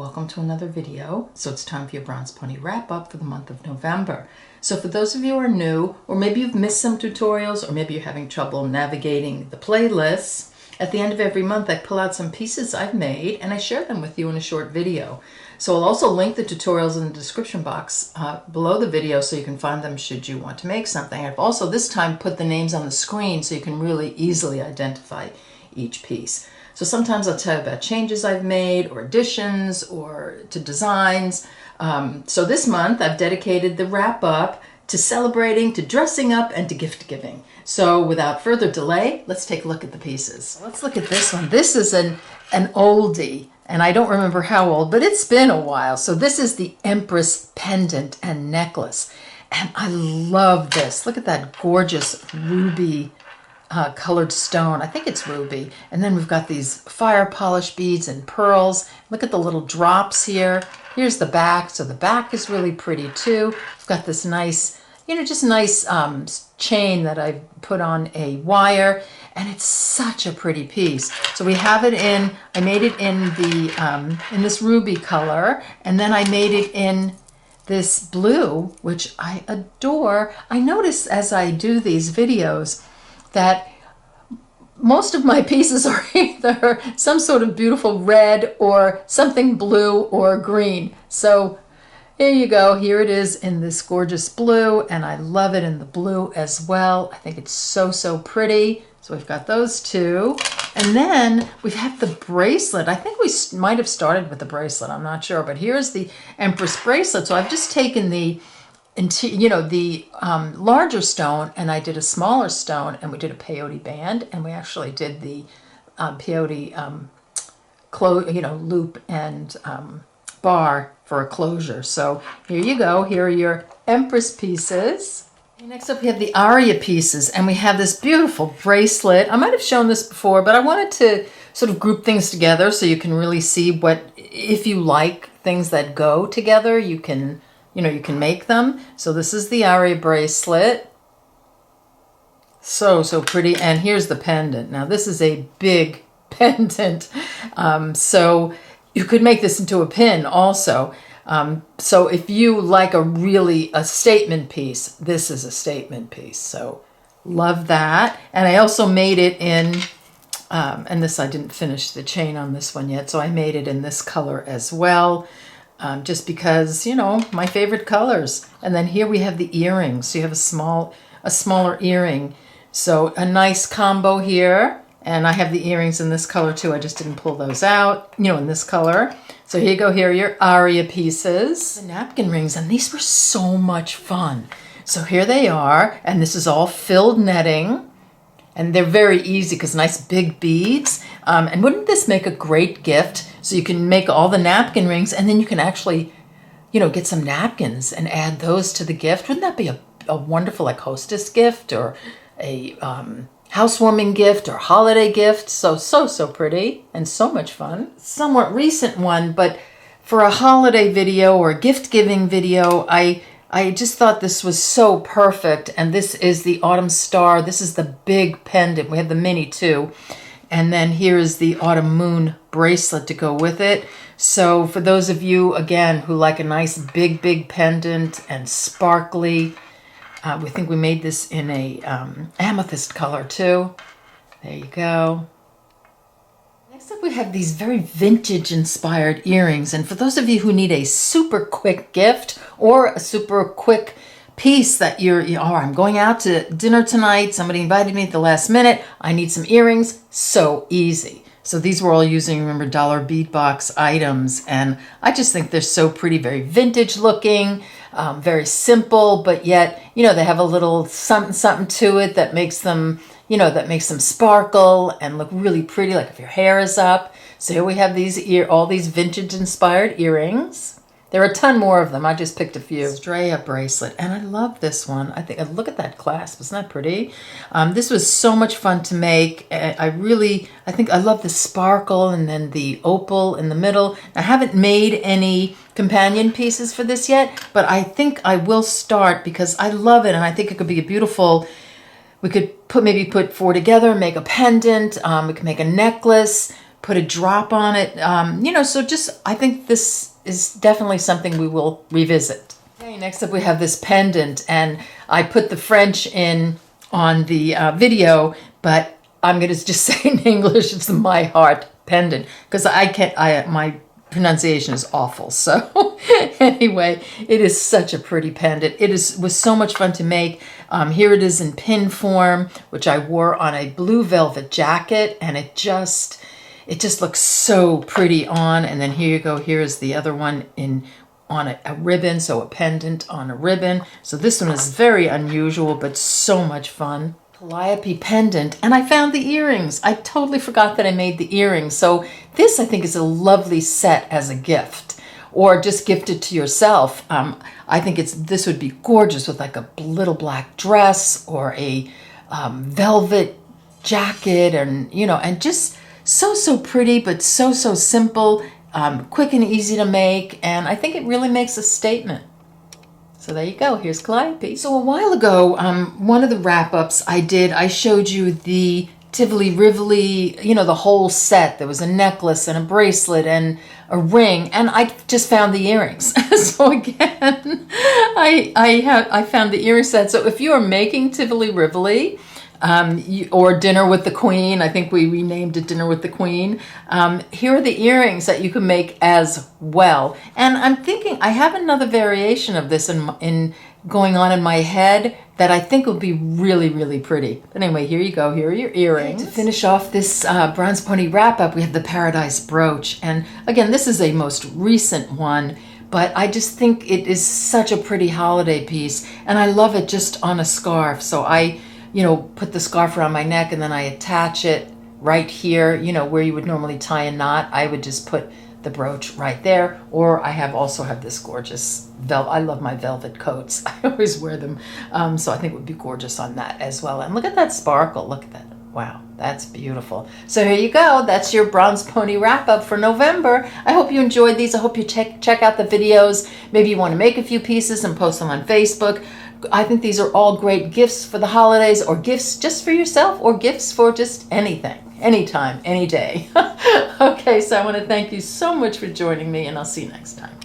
welcome to another video. So it's time for your Bronzepony wrap up for the month of November. So for those of you who are new, or maybe you've missed some tutorials, or maybe you're having trouble navigating the playlists, at the end of every month I pull out some pieces I've made and I share them with you in a short video. So I'll also link the tutorials in the description box below the video so you can find them should you want to make something. I've also this time put the names on the screen so you can really easily identify each piece. So sometimes I'll tell you about changes I've made or additions or to designs. So this month I've dedicated the wrap up to celebrating, to dressing up, and to gift giving. So without further delay, let's take a look at the pieces. Let's look at this one. This is an oldie, and I don't remember how old, but it's been a while. So this is the Empress pendant and necklace. And I love this. Look at that gorgeous ruby colored stone. I think it's ruby. And then we've got these fire polish beads and pearls. Look at the little drops here. Here's the back. So the back is really pretty too. We've got this nice, just nice chain that I've put on a wire, and it's such a pretty piece. So we have it in, I made it in the in this ruby color, and then I made it in this blue, which I adore. I notice as I do these videos that most of my pieces are either some sort of beautiful red or something blue or green. So here you go. Here it is in this gorgeous blue, and I love it in the blue as well. I think it's so, so pretty. So we've got those two. And then we have the bracelet. I think we might have started with the bracelet. I'm not sure, but here's the Empress bracelet. So I've just taken the larger stone, and I did a smaller stone, and we did a peyote band, and we actually did the peyote loop and bar for a closure. So here you go. Here are your Empress pieces. Next up we have the Arya pieces, and we have this beautiful bracelet. I might have shown this before, but I wanted to sort of group things together so you can really see what, if you like things that go together, you can make them. So this is the Arya bracelet. So, so pretty. And here's the pendant. Now this is a big pendant. So you could make this into a pin also. So if you like a statement piece, this is a statement piece. So love that. And I also made it in, and this, I didn't finish the chain on this one yet, so I made it in this color as well. Just because, my favorite colors. And then here we have the earrings. So you have a smaller earring. So a nice combo here. And I have the earrings in this color too. I just didn't pull those out, in this color. So here you go. Here are your Arya pieces. The napkin rings, and these were so much fun. So here they are, and this is all filled netting. And they're very easy because nice big beads. And wouldn't this make a great gift? So you can make all the napkin rings, and then you can actually, get some napkins and add those to the gift. Wouldn't that be a wonderful hostess gift or a housewarming gift or holiday gift? So pretty and so much fun. Somewhat recent one, but for a holiday video or a gift-giving video, I just thought this was so perfect. And this is the Autumn Star. This is the big pendant. We have the mini too. And then here is the Autumn Moon bracelet to go with it. So for those of you, again, who like a nice big pendant and sparkly, we think we made this in a amethyst color too. There you go. Next up we have these very vintage inspired earrings. And for those of you who need a super quick gift or a super quick piece that I'm going out to dinner tonight, somebody invited me at the last minute, I need some earrings, so easy. So these were all using, remember, dollar bead box items, and I just think they're so pretty, very vintage looking, very simple, but yet, they have a little something to it that makes them, sparkle and look really pretty, like if your hair is up. So here we have all these vintage inspired earrings. There are a ton more of them. I just picked a few. Astraca bracelet, and I love this one. I think, look at that clasp. Isn't that pretty? This was so much fun to make. I think I love the sparkle and then the opal in the middle. I haven't made any companion pieces for this yet, but I think I will start because I love it, and I think it could be a beautiful. We could maybe put four together, make a pendant. We could make a necklace. put a drop on it. So just, I think this is definitely something we will revisit. Okay, next up we have this pendant, and I put the French in on the video, but I'm going to just say in English, it's the My Heart pendant, because my pronunciation is awful. So anyway, it is such a pretty pendant. It was so much fun to make. Here it is in pin form, which I wore on a blue velvet jacket, and it just looks so pretty on. And then here you go. Here is the other one on a ribbon, so a pendant on a ribbon. So this one is very unusual, but so much fun. Calliope pendant, and I found the earrings. I totally forgot that I made the earrings. So this, I think, is a lovely set as a gift, or just gift it to yourself. I think this would be gorgeous with like a little black dress or a velvet jacket, and just so pretty, but so simple, quick and easy to make, and I think it really makes a statement. So there you go, here's Calliope. So a while ago, one of the wrap-ups I showed you the Tivoli Rivoli, the whole set. There was a necklace and a bracelet and a ring, and I just found the earrings. So again, I found the earring set. So if you are making Tivoli Rivoli, or Dinner with the Queen, I think we renamed it Dinner with the Queen. Here are the earrings that you can make as well. And I'm thinking I have another variation of this in going on in my head that I think will be really pretty. But anyway, here you go. Here are your earrings. To finish off this Bronzepony wrap up, we have the Paradise brooch. And again, this is a most recent one, but I just think it is such a pretty holiday piece, and I love it just on a scarf. So I put the scarf around my neck, and then I attach it right here, where you would normally tie a knot. I would just put the brooch right there, or I also have this gorgeous velvet. I love my velvet coats. I always wear them, so I think it would be gorgeous on that as well. And look at that sparkle. Look at that. Wow, that's beautiful. So here you go. That's your Bronzepony wrap up for November. I hope you enjoyed these. I hope you check out the videos. Maybe you want to make a few pieces and post them on Facebook. I think these are all great gifts for the holidays, or gifts just for yourself, or gifts for just anything, anytime, any day. Okay, so I want to thank you so much for joining me, and I'll see you next time.